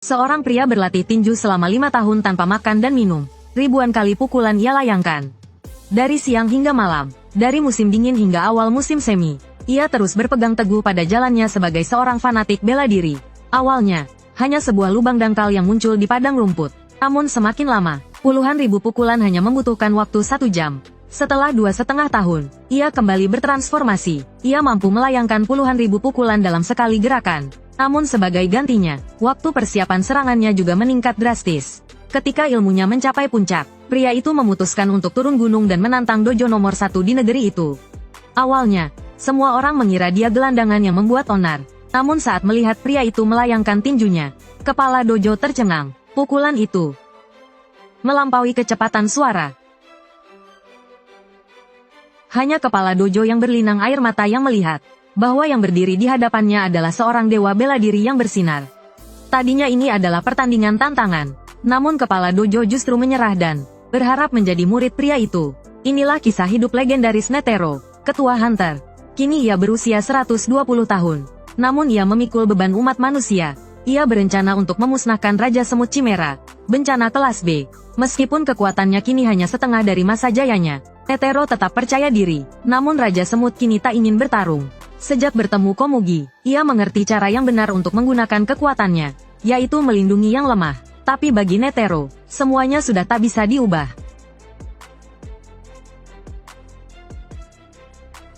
Seorang pria berlatih tinju selama 5 tahun tanpa makan dan minum. Ribuan kali pukulan ia layangkan. Dari siang hingga malam, dari musim dingin hingga awal musim semi, ia terus berpegang teguh pada jalannya sebagai seorang fanatik bela diri. Awalnya, hanya sebuah lubang dangkal yang muncul di padang rumput. Namun semakin lama, puluhan ribu pukulan hanya membutuhkan waktu 1 jam. Setelah 2,5 tahun, ia kembali bertransformasi. Ia mampu melayangkan puluhan ribu pukulan dalam sekali gerakan. Namun sebagai gantinya, waktu persiapan serangannya juga meningkat drastis. Ketika ilmunya mencapai puncak, pria itu memutuskan untuk turun gunung dan menantang dojo nomor 1 di negeri itu. Awalnya, semua orang mengira dia gelandangan yang membuat onar. Namun saat melihat pria itu melayangkan tinjunya, kepala dojo tercengang. Pukulan itu melampaui kecepatan suara. Hanya kepala dojo yang berlinang air mata yang melihat bahwa yang berdiri di hadapannya adalah seorang dewa bela diri yang bersinar. Tadinya ini adalah pertandingan tantangan, namun kepala dojo justru menyerah dan berharap menjadi murid pria itu. Inilah kisah hidup legendaris Netero, ketua Hunter. Kini ia berusia 120 tahun, namun ia memikul beban umat manusia. Ia berencana untuk memusnahkan Raja Semut Chimera, bencana kelas B. Meskipun kekuatannya kini hanya setengah dari masa jayanya, Netero tetap percaya diri. Namun Raja Semut kini tak ingin bertarung. Sejak bertemu Komugi, ia mengerti cara yang benar untuk menggunakan kekuatannya, yaitu melindungi yang lemah. Tapi bagi Netero, semuanya sudah tak bisa diubah.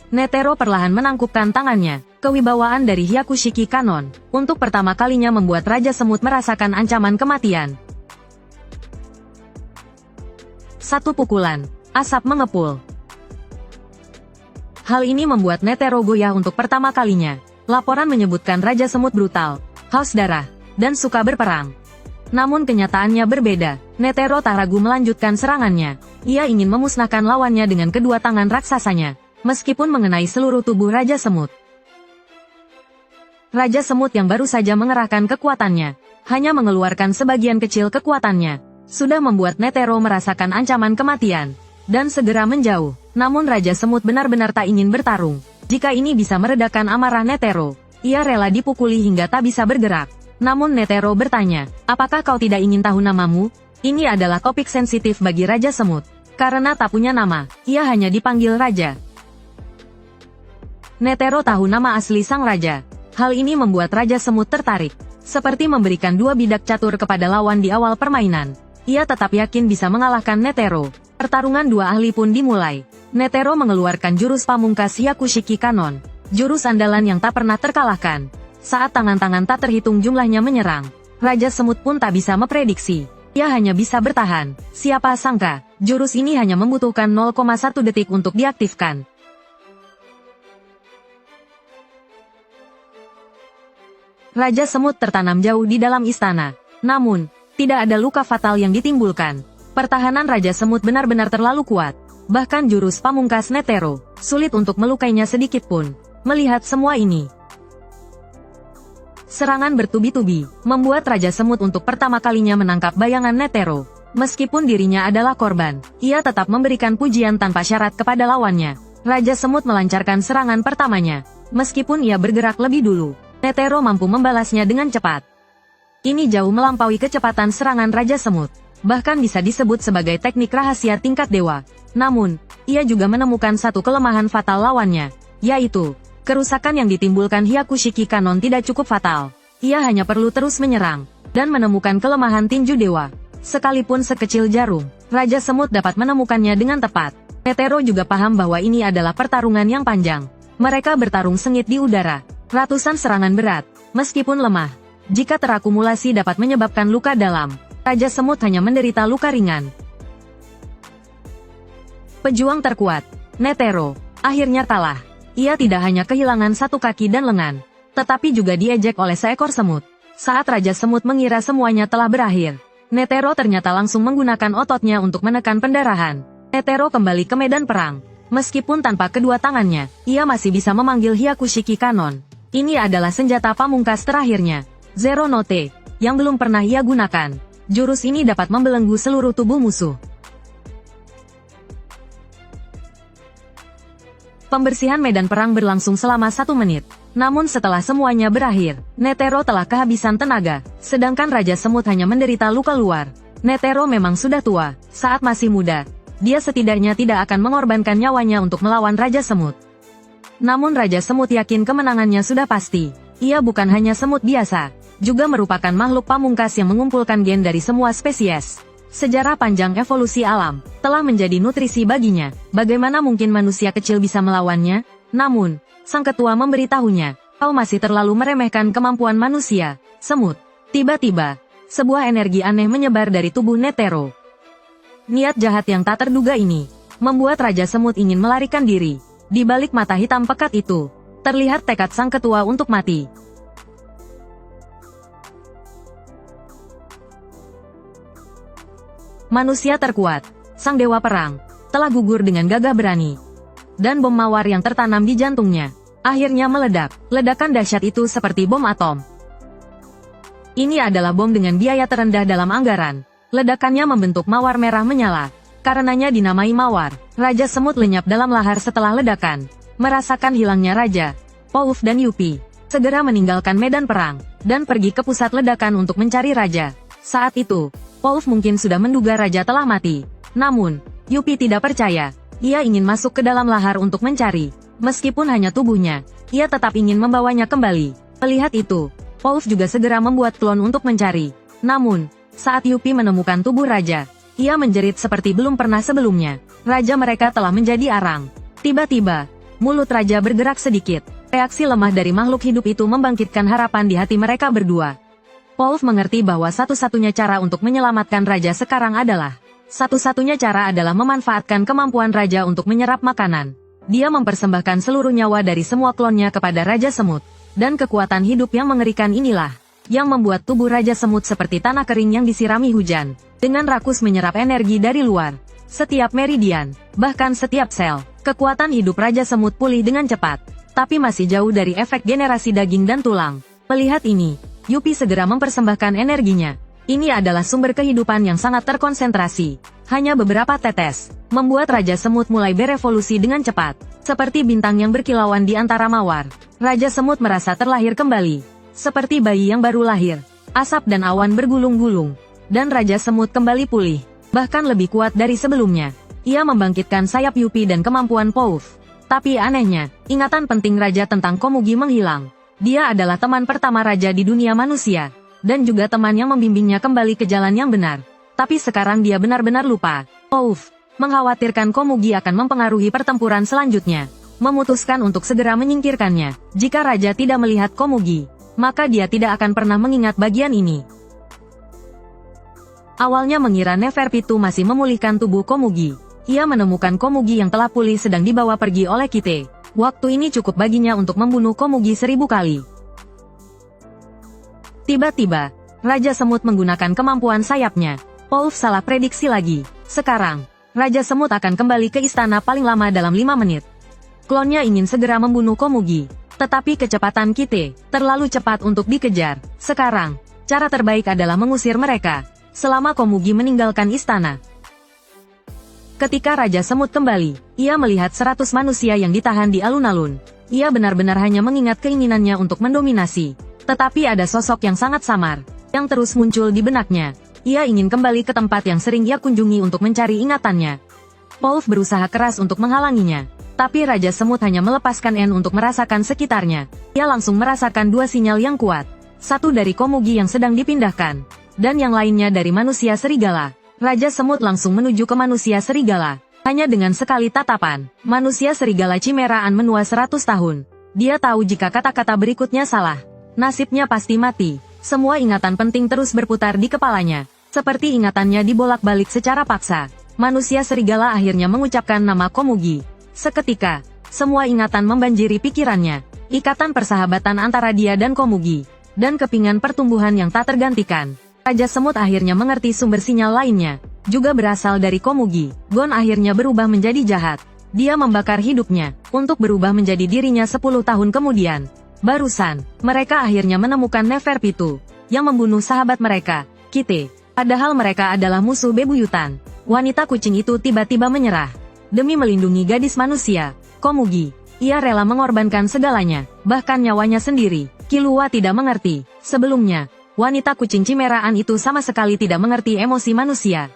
Netero perlahan menangkupkan tangannya. Kewibawaan dari Hyakushiki Kanon, untuk pertama kalinya membuat Raja Semut merasakan ancaman kematian. Satu pukulan, asap mengepul. Hal ini membuat Netero goyah untuk pertama kalinya. Laporan menyebutkan Raja Semut brutal, haus darah, dan suka berperang. Namun kenyataannya berbeda. Netero tak ragu melanjutkan serangannya. Ia ingin memusnahkan lawannya dengan kedua tangan raksasanya, meskipun mengenai seluruh tubuh Raja Semut. Raja Semut yang baru saja mengerahkan kekuatannya, hanya mengeluarkan sebagian kecil kekuatannya, sudah membuat Netero merasakan ancaman kematian, dan segera menjauh. Namun Raja Semut benar-benar tak ingin bertarung. Jika ini bisa meredakan amarah Netero, ia rela dipukuli hingga tak bisa bergerak. Namun Netero bertanya, apakah kau tidak ingin tahu namamu? Ini adalah topik sensitif bagi Raja Semut. Karena tak punya nama, ia hanya dipanggil Raja. Netero tahu nama asli sang Raja. Hal ini membuat Raja Semut tertarik. Seperti memberikan 2 bidak catur kepada lawan di awal permainan. Ia tetap yakin bisa mengalahkan Netero. Pertarungan 2 ahli pun dimulai. Netero mengeluarkan jurus pamungkas Hyakushiki Kanon, jurus andalan yang tak pernah terkalahkan. Saat tangan-tangan tak terhitung jumlahnya menyerang, Raja Semut pun tak bisa memprediksi. Ia hanya bisa bertahan. Siapa sangka, jurus ini hanya membutuhkan 0,1 detik untuk diaktifkan. Raja Semut tertanam jauh di dalam istana. Namun, tidak ada luka fatal yang ditimbulkan. Pertahanan Raja Semut benar-benar terlalu kuat. Bahkan jurus pamungkas Netero, sulit untuk melukainya sedikit pun. Melihat semua ini, serangan bertubi-tubi, membuat Raja Semut untuk pertama kalinya menangkap bayangan Netero. Meskipun dirinya adalah korban, ia tetap memberikan pujian tanpa syarat kepada lawannya. Raja Semut melancarkan serangan pertamanya. Meskipun ia bergerak lebih dulu, Netero mampu membalasnya dengan cepat. Ini jauh melampaui kecepatan serangan Raja Semut. Bahkan bisa disebut sebagai teknik rahasia tingkat dewa. Namun, ia juga menemukan satu kelemahan fatal lawannya, yaitu kerusakan yang ditimbulkan Hyakushiki Kanon tidak cukup fatal. Ia hanya perlu terus menyerang dan menemukan kelemahan tinju dewa. Sekalipun sekecil jarum, Raja Semut dapat menemukannya dengan tepat. Netero juga paham bahwa ini adalah pertarungan yang panjang. Mereka bertarung sengit di udara. Ratusan serangan berat, meskipun lemah, jika terakumulasi dapat menyebabkan luka dalam. Raja Semut hanya menderita luka ringan. Pejuang terkuat, Netero, akhirnya kalah. Ia tidak hanya kehilangan satu kaki dan lengan, tetapi juga diejek oleh seekor semut. Saat Raja Semut mengira semuanya telah berakhir, Netero ternyata langsung menggunakan ototnya untuk menekan pendarahan. Netero kembali ke medan perang. Meskipun tanpa kedua tangannya, ia masih bisa memanggil Hyakushiki Kanon. Ini adalah senjata pamungkas terakhirnya, Zero Note, yang belum pernah ia gunakan. Jurus ini dapat membelenggu seluruh tubuh musuh. Pembersihan medan perang berlangsung selama 1 menit. Namun setelah semuanya berakhir, Netero telah kehabisan tenaga, sedangkan Raja Semut hanya menderita luka luar. Netero memang sudah tua, saat masih muda. Dia setidaknya tidak akan mengorbankan nyawanya untuk melawan Raja Semut. Namun Raja Semut yakin kemenangannya sudah pasti. Ia bukan hanya semut biasa, juga merupakan makhluk pamungkas yang mengumpulkan gen dari semua spesies. Sejarah panjang evolusi alam telah menjadi nutrisi baginya. Bagaimana mungkin manusia kecil bisa melawannya? Namun, sang ketua memberitahunya, kau masih terlalu meremehkan kemampuan manusia, semut. Tiba-tiba, sebuah energi aneh menyebar dari tubuh Netero. Niat jahat yang tak terduga ini membuat Raja Semut ingin melarikan diri. Di balik mata hitam pekat itu, terlihat tekad sang ketua untuk mati. Manusia terkuat, sang dewa perang, telah gugur dengan gagah berani. Dan bom mawar yang tertanam di jantungnya, akhirnya meledak. Ledakan dahsyat itu seperti bom atom. Ini adalah bom dengan biaya terendah dalam anggaran. Ledakannya membentuk mawar merah menyala. Karenanya dinamai mawar. Raja Semut lenyap dalam lahar setelah ledakan. Merasakan hilangnya Raja, Pouf dan Yupi segera meninggalkan medan perang, dan pergi ke pusat ledakan untuk mencari Raja. Saat itu, Pouf mungkin sudah menduga Raja telah mati. Namun, Yupi tidak percaya. Ia ingin masuk ke dalam lahar untuk mencari. Meskipun hanya tubuhnya, ia tetap ingin membawanya kembali. Melihat itu, Pouf juga segera membuat klon untuk mencari. Namun, saat Yupi menemukan tubuh Raja, ia menjerit seperti belum pernah sebelumnya. Raja mereka telah menjadi arang. Tiba-tiba, mulut Raja bergerak sedikit. Reaksi lemah dari makhluk hidup itu membangkitkan harapan di hati mereka berdua. Pouf mengerti bahwa satu-satunya cara untuk menyelamatkan Raja sekarang adalah memanfaatkan kemampuan Raja untuk menyerap makanan. Dia mempersembahkan seluruh nyawa dari semua klonnya kepada Raja Semut. Dan kekuatan hidup yang mengerikan inilah yang membuat tubuh Raja Semut seperti tanah kering yang disirami hujan. Dengan rakus menyerap energi dari luar. Setiap meridian, bahkan setiap sel, kekuatan hidup Raja Semut pulih dengan cepat. Tapi masih jauh dari efek generasi daging dan tulang. Melihat ini, Yupi segera mempersembahkan energinya. Ini adalah sumber kehidupan yang sangat terkonsentrasi. Hanya beberapa tetes, membuat Raja Semut mulai berevolusi dengan cepat. Seperti bintang yang berkilauan di antara mawar. Raja Semut merasa terlahir kembali. Seperti bayi yang baru lahir, asap dan awan bergulung-gulung, dan Raja Semut kembali pulih, bahkan lebih kuat dari sebelumnya. Ia membangkitkan sayap Yupi dan kemampuan Pouf. Tapi anehnya, ingatan penting Raja tentang Komugi menghilang. Dia adalah teman pertama Raja di dunia manusia, dan juga teman yang membimbingnya kembali ke jalan yang benar. Tapi sekarang dia benar-benar lupa. Pouf mengkhawatirkan Komugi akan mempengaruhi pertempuran selanjutnya, memutuskan untuk segera menyingkirkannya. Jika Raja tidak melihat Komugi, maka dia tidak akan pernah mengingat bagian ini. Awalnya mengira Neferpitu masih memulihkan tubuh Komugi. Ia menemukan Komugi yang telah pulih sedang dibawa pergi oleh Kite. Waktu ini cukup baginya untuk membunuh Komugi 1000 kali. Tiba-tiba, Raja Semut menggunakan kemampuan sayapnya. Pouf salah prediksi lagi. Sekarang, Raja Semut akan kembali ke istana paling lama dalam 5 menit. Klonnya ingin segera membunuh Komugi. Tetapi kecepatan Kite terlalu cepat untuk dikejar. Sekarang, cara terbaik adalah mengusir mereka selama Komugi meninggalkan istana. Ketika Raja Semut kembali, ia melihat 100 manusia yang ditahan di alun-alun. Ia benar-benar hanya mengingat keinginannya untuk mendominasi. Tetapi ada sosok yang sangat samar, yang terus muncul di benaknya. Ia ingin kembali ke tempat yang sering ia kunjungi untuk mencari ingatannya. Pouf berusaha keras untuk menghalanginya. Tapi Raja Semut hanya melepaskan N untuk merasakan sekitarnya. Ia langsung merasakan 2 sinyal yang kuat. Satu dari Komugi yang sedang dipindahkan, dan yang lainnya dari manusia serigala. Raja Semut langsung menuju ke manusia serigala. Hanya dengan sekali tatapan, manusia serigala cimeraan menua 100 tahun. Dia tahu jika kata-kata berikutnya salah, nasibnya pasti mati. Semua ingatan penting terus berputar di kepalanya. Seperti ingatannya dibolak-balik secara paksa. Manusia serigala akhirnya mengucapkan nama Komugi. Seketika, semua ingatan membanjiri pikirannya. Ikatan persahabatan antara dia dan Komugi, dan kepingan pertumbuhan yang tak tergantikan. Raja Semut akhirnya mengerti sumber sinyal lainnya, juga berasal dari Komugi. Gon akhirnya berubah menjadi jahat. Dia membakar hidupnya, untuk berubah menjadi dirinya 10 tahun kemudian. Barusan, mereka akhirnya menemukan Neferpitu, yang membunuh sahabat mereka, Kite. Padahal mereka adalah musuh bebuyutan. Wanita kucing itu tiba-tiba menyerah. Demi melindungi gadis manusia, Komugi Ia rela mengorbankan segalanya, bahkan nyawanya sendiri. Killua tidak mengerti. Sebelumnya, wanita kucing cimeraan itu sama sekali tidak mengerti emosi manusia.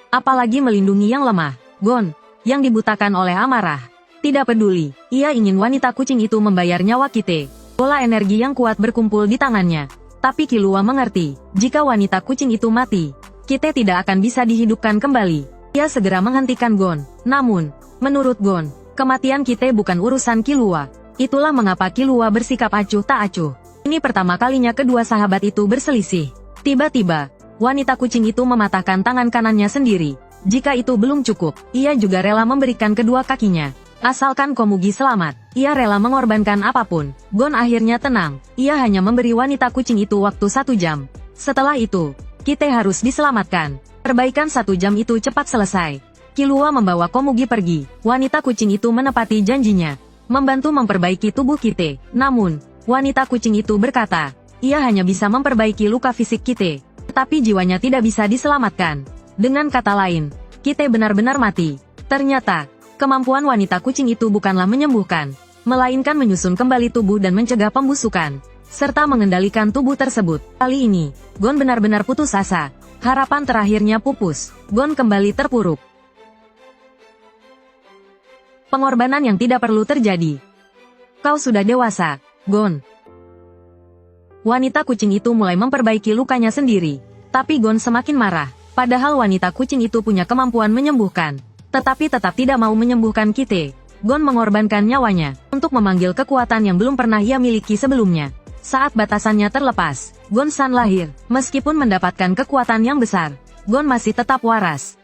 Apalagi melindungi yang lemah. Gon, yang dibutakan oleh amarah. Tidak peduli, ia ingin wanita kucing itu membayar nyawa Kite. Bola energi yang kuat berkumpul di tangannya. Tapi Killua mengerti, jika wanita kucing itu mati, Kite tidak akan bisa dihidupkan kembali. Ia segera menghentikan Gon. Namun, menurut Gon, kematian Kite bukan urusan Killua. Itulah mengapa Killua bersikap acuh tak acuh. Ini pertama kalinya kedua sahabat itu berselisih. Tiba-tiba, wanita kucing itu mematahkan tangan kanannya sendiri. Jika itu belum cukup, ia juga rela memberikan kedua kakinya. Asalkan Komugi selamat, ia rela mengorbankan apapun. Gon akhirnya tenang. Ia hanya memberi wanita kucing itu waktu 1 jam. Setelah itu, Kite harus diselamatkan. Perbaikan 1 jam itu cepat selesai. Killua membawa Komugi pergi. Wanita kucing itu menepati janjinya, membantu memperbaiki tubuh Kite. Namun, wanita kucing itu berkata, ia hanya bisa memperbaiki luka fisik Kite, tetapi jiwanya tidak bisa diselamatkan. Dengan kata lain, Kite benar-benar mati. Ternyata, kemampuan wanita kucing itu bukanlah menyembuhkan, melainkan menyusun kembali tubuh dan mencegah pembusukan, serta mengendalikan tubuh tersebut. Kali ini, Gon benar-benar putus asa. Harapan terakhirnya pupus. Gon kembali terpuruk. Pengorbanan yang tidak perlu terjadi. Kau sudah dewasa, Gon. Wanita kucing itu mulai memperbaiki lukanya sendiri. Tapi Gon semakin marah. Padahal wanita kucing itu punya kemampuan menyembuhkan. Tetapi tetap tidak mau menyembuhkan Kite. Gon mengorbankan nyawanya untuk memanggil kekuatan yang belum pernah ia miliki sebelumnya. Saat batasannya terlepas, Gon-san lahir. Meskipun mendapatkan kekuatan yang besar, Gon masih tetap waras.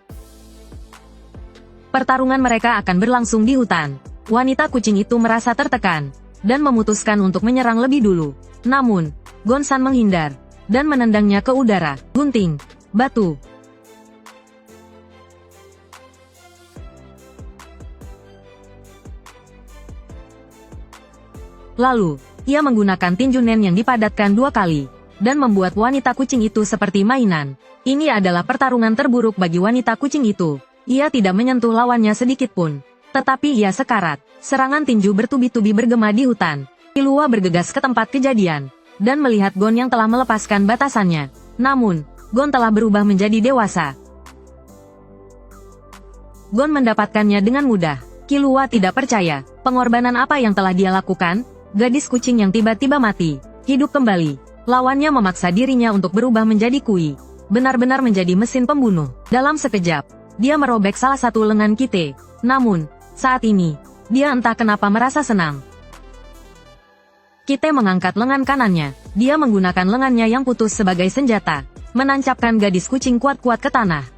Pertarungan mereka akan berlangsung di hutan. Wanita kucing itu merasa tertekan dan memutuskan untuk menyerang lebih dulu. Namun, Gon-san menghindar dan menendangnya ke udara. Gunting, batu. Lalu, ia menggunakan tinju nen yang dipadatkan 2 kali dan membuat wanita kucing itu seperti mainan. Ini adalah pertarungan terburuk bagi wanita kucing itu. Ia tidak menyentuh lawannya sedikit pun. Tetapi ia sekarat. Serangan tinju bertubi-tubi bergema di hutan. Killua bergegas ke tempat kejadian dan melihat Gon yang telah melepaskan batasannya. Namun, Gon telah berubah menjadi dewasa. Gon mendapatkannya dengan mudah. Killua tidak percaya. Pengorbanan apa yang telah dia lakukan? Gadis kucing yang tiba-tiba mati, hidup kembali. Lawannya memaksa dirinya untuk berubah menjadi Kui. Benar-benar menjadi mesin pembunuh. Dalam sekejap, dia merobek salah satu lengan Kite. Namun, saat ini, dia entah kenapa merasa senang. Kite mengangkat lengan kanannya. Dia menggunakan lengannya yang putus sebagai senjata, menancapkan gadis kucing kuat-kuat ke tanah.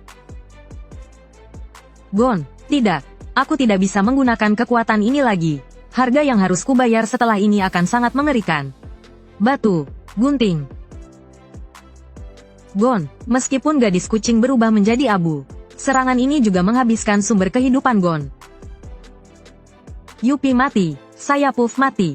Gon, tidak. Aku tidak bisa menggunakan kekuatan ini lagi. Harga yang harus kubayar setelah ini akan sangat mengerikan. Batu, gunting. Gon, meskipun gadis kucing berubah menjadi abu, serangan ini juga menghabiskan sumber kehidupan Gon. Yupi mati, Sayapuf mati.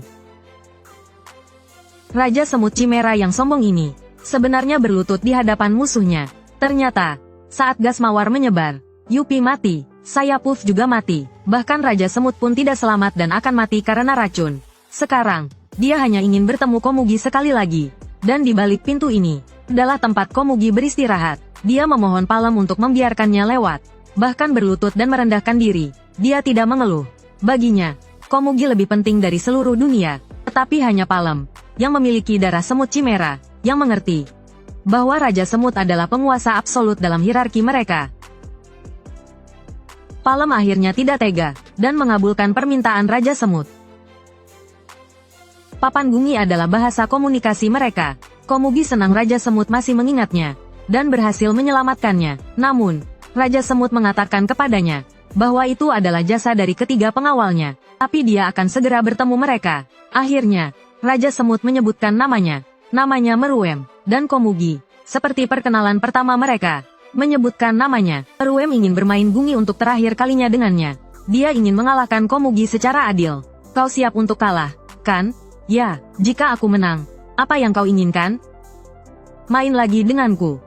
Raja Semut Chimera yang sombong ini, sebenarnya berlutut di hadapan musuhnya. Ternyata, saat gas mawar menyebar, Yupi mati, Sayapuf juga mati. Bahkan Raja Semut pun tidak selamat dan akan mati karena racun. Sekarang, dia hanya ingin bertemu Komugi sekali lagi. Dan di balik pintu ini, adalah tempat Komugi beristirahat. Dia memohon Palem untuk membiarkannya lewat. Bahkan berlutut dan merendahkan diri. Dia tidak mengeluh. Baginya, Komugi lebih penting dari seluruh dunia. Tetapi hanya Palem, yang memiliki darah semut Chimera, yang mengerti bahwa Raja Semut adalah penguasa absolut dalam hierarki mereka. Palem akhirnya tidak tega, dan mengabulkan permintaan Raja Semut. Papan Gungi adalah bahasa komunikasi mereka. Komugi senang Raja Semut masih mengingatnya, dan berhasil menyelamatkannya. Namun, Raja Semut mengatakan kepadanya, bahwa itu adalah jasa dari ketiga pengawalnya, tapi dia akan segera bertemu mereka. Akhirnya, Raja Semut menyebutkan namanya Meruem, dan Komugi, seperti perkenalan pertama mereka, menyebutkan namanya. Meruem ingin bermain Gungi untuk terakhir kalinya dengannya. Dia ingin mengalahkan Komugi secara adil. Kau siap untuk kalah, kan? Ya, jika aku menang, apa yang kau inginkan? Main lagi denganku.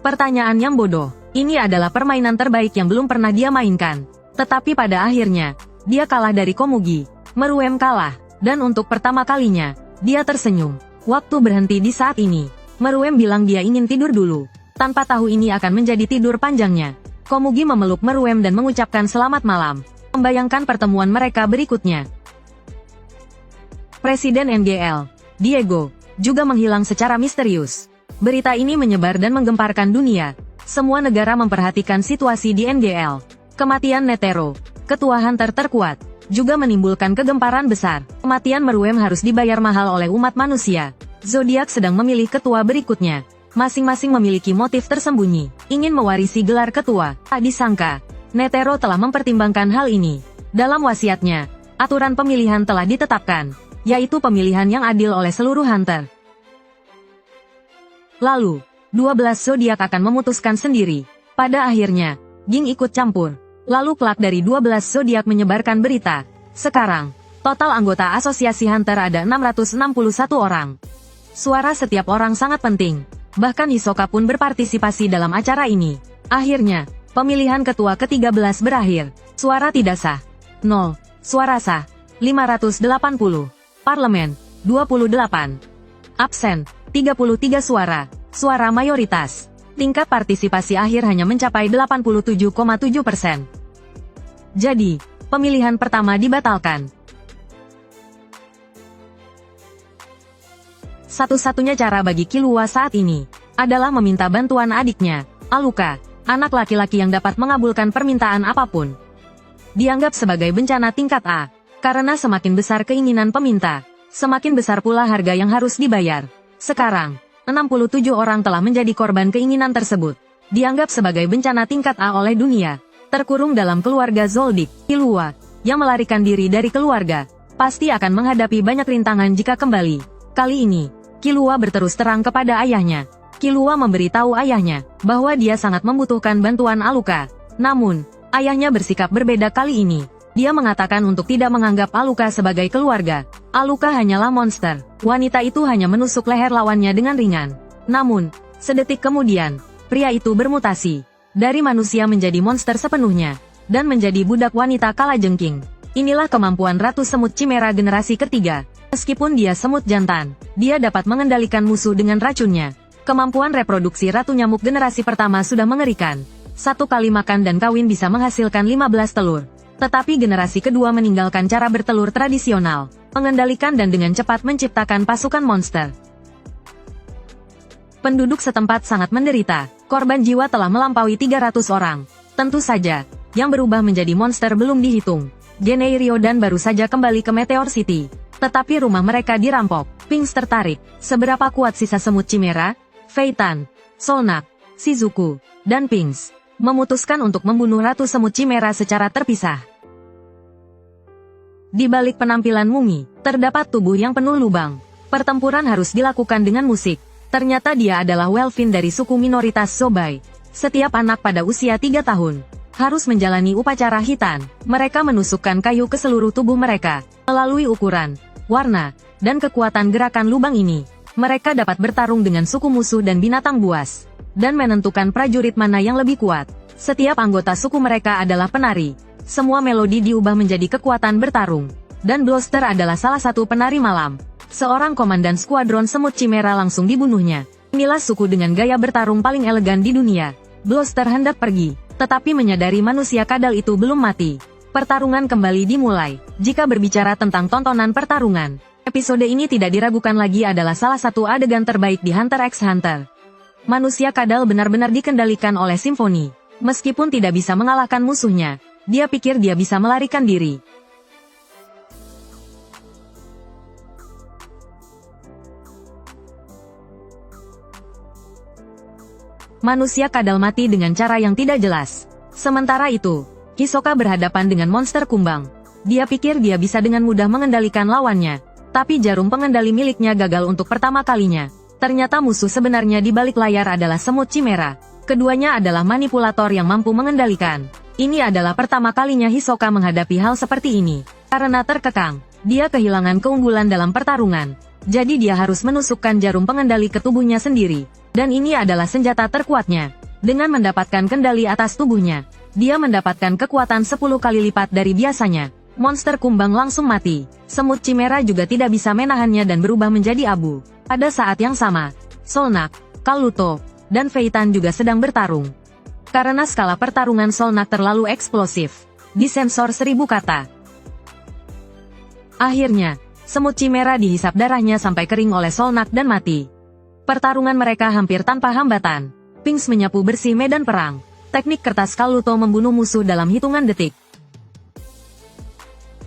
Pertanyaan yang bodoh. Ini adalah permainan terbaik yang belum pernah dia mainkan. Tetapi pada akhirnya, dia kalah dari Komugi. Meruem kalah, dan untuk pertama kalinya, dia tersenyum. Waktu berhenti di saat ini. Meruem bilang dia ingin tidur dulu. Tanpa tahu ini akan menjadi tidur panjangnya. Komugi memeluk Meruem dan mengucapkan selamat malam. Membayangkan pertemuan mereka berikutnya. Presiden NGL, Diego, juga menghilang secara misterius. Berita ini menyebar dan menggemparkan dunia. Semua negara memperhatikan situasi di NGL. Kematian Netero, ketua hunter terkuat, juga menimbulkan kegemparan besar. Kematian Meruem harus dibayar mahal oleh umat manusia. Zodiac sedang memilih ketua berikutnya. Masing-masing memiliki motif tersembunyi, ingin mewarisi gelar ketua. Tak disangka, Netero telah mempertimbangkan hal ini. Dalam wasiatnya, aturan pemilihan telah ditetapkan, yaitu pemilihan yang adil oleh seluruh hunter. Lalu, 12 zodiak akan memutuskan sendiri. Pada akhirnya, Ging ikut campur. Lalu kelak dari 12 zodiak menyebarkan berita. Sekarang, total anggota asosiasi hunter ada 661 orang. Suara setiap orang sangat penting. Bahkan Hisoka pun berpartisipasi dalam acara ini. Akhirnya, pemilihan ketua ke-13 berakhir. Suara tidak sah, 0. Suara sah, 580. Parlemen, 28. Absen, 33 suara. Suara mayoritas. Tingkat partisipasi akhir hanya mencapai 87,7%. Jadi, pemilihan pertama dibatalkan. Satu-satunya cara bagi Killua saat ini adalah meminta bantuan adiknya, Aluka, anak laki-laki yang dapat mengabulkan permintaan apapun. Dianggap sebagai bencana tingkat A, karena semakin besar keinginan peminta, semakin besar pula harga yang harus dibayar. Sekarang, 67 orang telah menjadi korban keinginan tersebut. Dianggap sebagai bencana tingkat A oleh dunia. Terkurung dalam keluarga Zoldyck, Killua, yang melarikan diri dari keluarga, pasti akan menghadapi banyak rintangan jika kembali. Kali ini, Killua berterus terang kepada ayahnya. Killua memberitahu ayahnya bahwa dia sangat membutuhkan bantuan Aluka. Namun, ayahnya bersikap berbeda kali ini. Dia mengatakan untuk tidak menganggap Aluka sebagai keluarga. Aluka hanyalah monster. Wanita itu hanya menusuk leher lawannya dengan ringan. Namun, sedetik kemudian, pria itu bermutasi. Dari manusia menjadi monster sepenuhnya. Dan menjadi budak wanita kalajengking. Inilah kemampuan Ratu Semut Chimera generasi ketiga. Meskipun dia semut jantan, dia dapat mengendalikan musuh dengan racunnya. Kemampuan reproduksi Ratu Nyamuk generasi pertama sudah mengerikan. Satu kali makan dan kawin bisa menghasilkan 15 telur. Tetapi generasi kedua meninggalkan cara bertelur tradisional, mengendalikan dan dengan cepat menciptakan pasukan monster. Penduduk setempat sangat menderita. Korban jiwa telah melampaui 300 orang. Tentu saja, yang berubah menjadi monster belum dihitung. Genei dan baru saja kembali ke Meteor City. Tetapi rumah mereka dirampok. Pinks tertarik. Seberapa kuat sisa semut Chimera? Feitan, Solnak, Shizuku, dan Pinks memutuskan untuk membunuh Ratu Semut Chimera secara terpisah. Di balik penampilan Mumi, terdapat tubuh yang penuh lubang. Pertempuran harus dilakukan dengan musik. Ternyata dia adalah Welfin dari suku minoritas Zobai. Setiap anak pada usia 3 tahun harus menjalani upacara hitan. Mereka menusukkan kayu ke seluruh tubuh mereka. Melalui ukuran, warna, dan kekuatan gerakan lubang ini, mereka dapat bertarung dengan suku musuh dan binatang buas, dan menentukan prajurit mana yang lebih kuat. Setiap anggota suku mereka adalah penari. Semua melodi diubah menjadi kekuatan bertarung. Dan Bluster adalah salah satu penari malam. Seorang komandan skuadron semut Chimera langsung dibunuhnya. Inilah suku dengan gaya bertarung paling elegan di dunia. Bluster hendak pergi, tetapi menyadari manusia kadal itu belum mati. Pertarungan kembali dimulai. Jika berbicara tentang tontonan pertarungan, episode ini tidak diragukan lagi adalah salah satu adegan terbaik di Hunter x Hunter. Manusia kadal benar-benar dikendalikan oleh Simfoni. Meskipun tidak bisa mengalahkan musuhnya, dia pikir dia bisa melarikan diri. Manusia kadal mati dengan cara yang tidak jelas. Sementara itu, Hisoka berhadapan dengan monster kumbang. Dia pikir dia bisa dengan mudah mengendalikan lawannya. Tapi jarum pengendali miliknya gagal untuk pertama kalinya. Ternyata musuh sebenarnya di balik layar adalah semut Chimera. Keduanya adalah manipulator yang mampu mengendalikan. Ini adalah pertama kalinya Hisoka menghadapi hal seperti ini. Karena terkekang, dia kehilangan keunggulan dalam pertarungan. Jadi dia harus menusukkan jarum pengendali ke tubuhnya sendiri. Dan ini adalah senjata terkuatnya. Dengan mendapatkan kendali atas tubuhnya, dia mendapatkan kekuatan 10 kali lipat dari biasanya. monster kumbang langsung mati. Semut Chimera juga tidak bisa menahannya dan berubah menjadi abu. Pada saat yang sama, Solnak, Kaluto, dan Feitan juga sedang bertarung. Karena skala pertarungan Solnak terlalu eksplosif, disensor 1000 kata. Akhirnya, semut Chimera dihisap darahnya sampai kering oleh Solnak dan mati. Pertarungan mereka hampir tanpa hambatan. Pinks menyapu bersih medan perang. Teknik kertas Kaluto membunuh musuh dalam hitungan detik.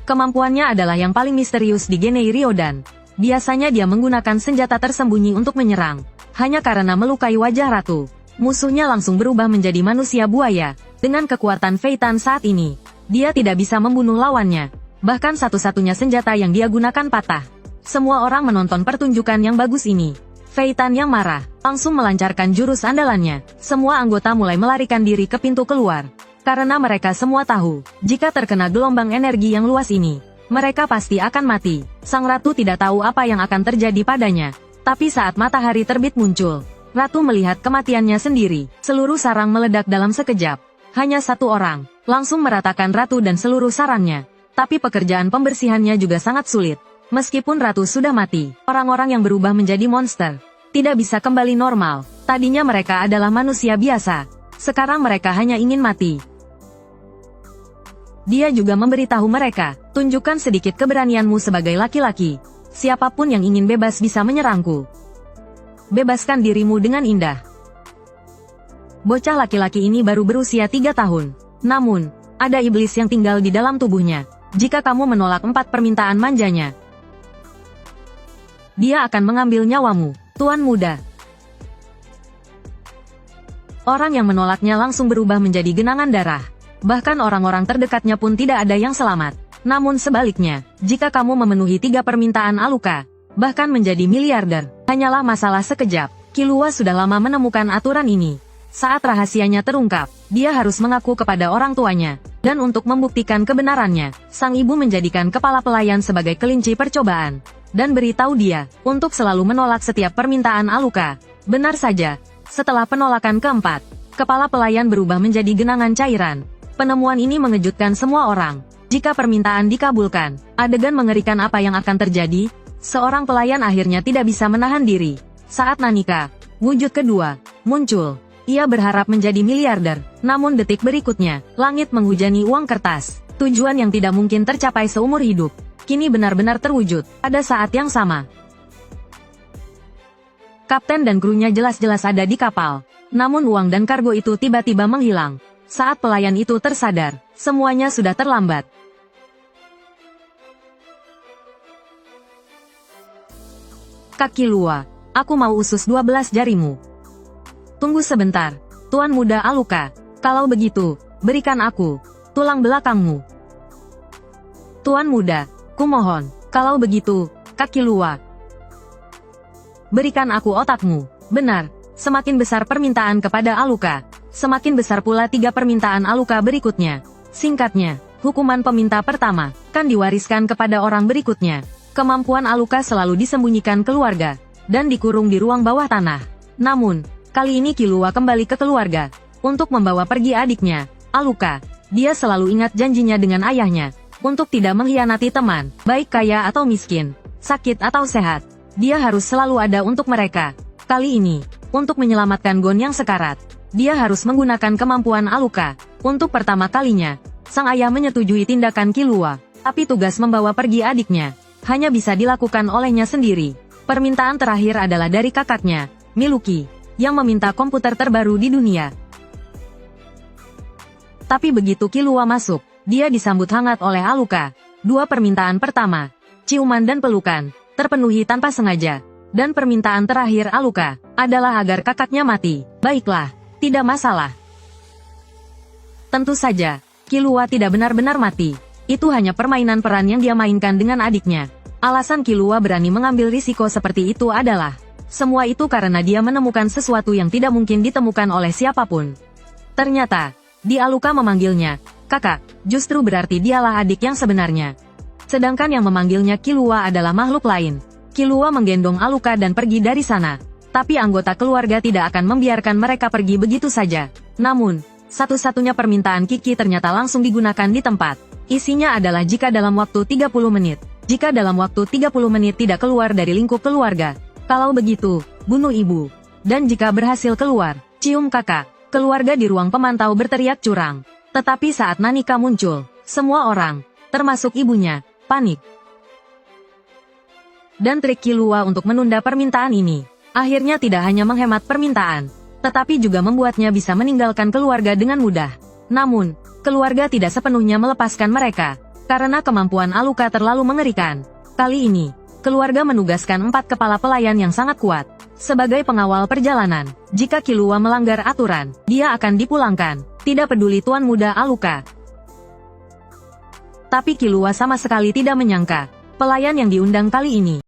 Kemampuannya adalah yang paling misterius di Genei Ryodan. Biasanya dia menggunakan senjata tersembunyi untuk menyerang. Hanya karena melukai wajah ratu, musuhnya langsung berubah menjadi manusia buaya. Dengan kekuatan Feitan saat ini, dia tidak bisa membunuh lawannya. Bahkan satu-satunya senjata yang dia gunakan patah. Semua orang menonton pertunjukan yang bagus ini. Feitan yang marah, langsung melancarkan jurus andalannya. Semua anggota mulai melarikan diri ke pintu keluar. Karena mereka semua tahu, jika terkena gelombang energi yang luas ini, mereka pasti akan mati. Sang ratu tidak tahu apa yang akan terjadi padanya. Tapi saat matahari terbit muncul, ratu melihat kematiannya sendiri. Seluruh sarang meledak dalam sekejap. Hanya satu orang, langsung meratakan ratu dan seluruh sarangnya. Tapi pekerjaan pembersihannya juga sangat sulit. Meskipun ratu sudah mati, orang-orang yang berubah menjadi monster tidak bisa kembali normal. Tadinya mereka adalah manusia biasa. Sekarang mereka hanya ingin mati. Dia juga memberitahu mereka, tunjukkan sedikit keberanianmu sebagai laki-laki. Siapapun yang ingin bebas bisa menyerangku. Bebaskan dirimu dengan indah. Bocah laki-laki ini baru berusia 3 tahun. Namun, ada iblis yang tinggal di dalam tubuhnya. Jika kamu menolak 4 permintaan manjanya, dia akan mengambil nyawamu, tuan muda. Orang yang menolaknya langsung berubah menjadi genangan darah. Bahkan orang-orang terdekatnya pun tidak ada yang selamat. Namun sebaliknya, jika kamu memenuhi 3 permintaan Aluka, bahkan menjadi miliarder, hanyalah masalah sekejap. Killua sudah lama menemukan aturan ini. Saat rahasianya terungkap, dia harus mengaku kepada orang tuanya. Dan untuk membuktikan kebenarannya, sang ibu menjadikan kepala pelayan sebagai kelinci percobaan. Dan beritahu dia, untuk selalu menolak setiap permintaan Aluka. Benar saja, setelah penolakan keempat, kepala pelayan berubah menjadi genangan cairan. Penemuan ini mengejutkan semua orang. Jika permintaan dikabulkan, adegan mengerikan apa yang akan terjadi? Seorang pelayan akhirnya tidak bisa menahan diri. Saat Nanika, wujud kedua, muncul. Ia berharap menjadi miliarder. Namun detik berikutnya, langit menghujani uang kertas. Tujuan yang tidak mungkin tercapai seumur hidup, kini benar-benar terwujud. Pada saat yang sama, kapten dan krunya jelas-jelas ada di kapal. Namun uang dan kargo itu tiba-tiba menghilang. Saat pelayan itu tersadar, semuanya sudah terlambat. Kaki Lua, aku mau usus 12 jarimu. Tunggu sebentar, Tuan Muda Aluka. Kalau begitu, berikan aku tulang belakangmu. Tuan Muda, kumohon, kalau begitu, Kaki Lua, berikan aku otakmu. Benar, semakin besar permintaan kepada Aluka, semakin besar pula 3 permintaan Aluka berikutnya. Singkatnya, hukuman peminta pertama kan diwariskan kepada orang berikutnya. Kemampuan Aluka selalu disembunyikan keluarga dan dikurung di ruang bawah tanah. Namun, kali ini Killua kembali ke keluarga untuk membawa pergi adiknya, Aluka. Dia selalu ingat janjinya dengan ayahnya untuk tidak mengkhianati teman, baik kaya atau miskin, sakit atau sehat. Dia harus selalu ada untuk mereka. Kali ini, untuk menyelamatkan Gon yang sekarat, dia harus menggunakan kemampuan Aluka. Untuk pertama kalinya, sang ayah menyetujui tindakan Killua, tapi tugas membawa pergi adiknya hanya bisa dilakukan olehnya sendiri. Permintaan terakhir adalah dari kakaknya, Miluki, yang meminta komputer terbaru di dunia. Tapi begitu Killua masuk, dia disambut hangat oleh Aluka. 2 permintaan pertama, ciuman dan pelukan, terpenuhi tanpa sengaja. Dan permintaan terakhir Aluka adalah agar kakaknya mati. Baiklah, tidak masalah. Tentu saja, Killua tidak benar-benar mati. Itu hanya permainan peran yang dia mainkan dengan adiknya. Alasan Killua berani mengambil risiko seperti itu adalah, semua itu karena dia menemukan sesuatu yang tidak mungkin ditemukan oleh siapapun. Ternyata, di Aluka memanggilnya kakak, justru berarti dialah adik yang sebenarnya. Sedangkan yang memanggilnya Killua adalah makhluk lain. Killua menggendong Aluka dan pergi dari sana. Tapi anggota keluarga tidak akan membiarkan mereka pergi begitu saja. Namun, satu-satunya permintaan Kiki ternyata langsung digunakan di tempat. Isinya adalah jika dalam waktu 30 menit. Jika dalam waktu 30 menit tidak keluar dari lingkup keluarga. Kalau begitu, bunuh ibu. Dan jika berhasil keluar, cium kakak. Keluarga di ruang pemantau berteriak curang. Tetapi saat Nanika muncul, semua orang, termasuk ibunya, panik. Dan trik Killua untuk menunda permintaan ini, akhirnya tidak hanya menghemat permintaan, tetapi juga membuatnya bisa meninggalkan keluarga dengan mudah. Namun, keluarga tidak sepenuhnya melepaskan mereka, karena kemampuan Aluka terlalu mengerikan. Kali ini, keluarga menugaskan 4 kepala pelayan yang sangat kuat, sebagai pengawal perjalanan. Jika Killua melanggar aturan, dia akan dipulangkan, tidak peduli Tuan Muda Aluka. Tapi Killua sama sekali tidak menyangka, pelayan yang diundang kali ini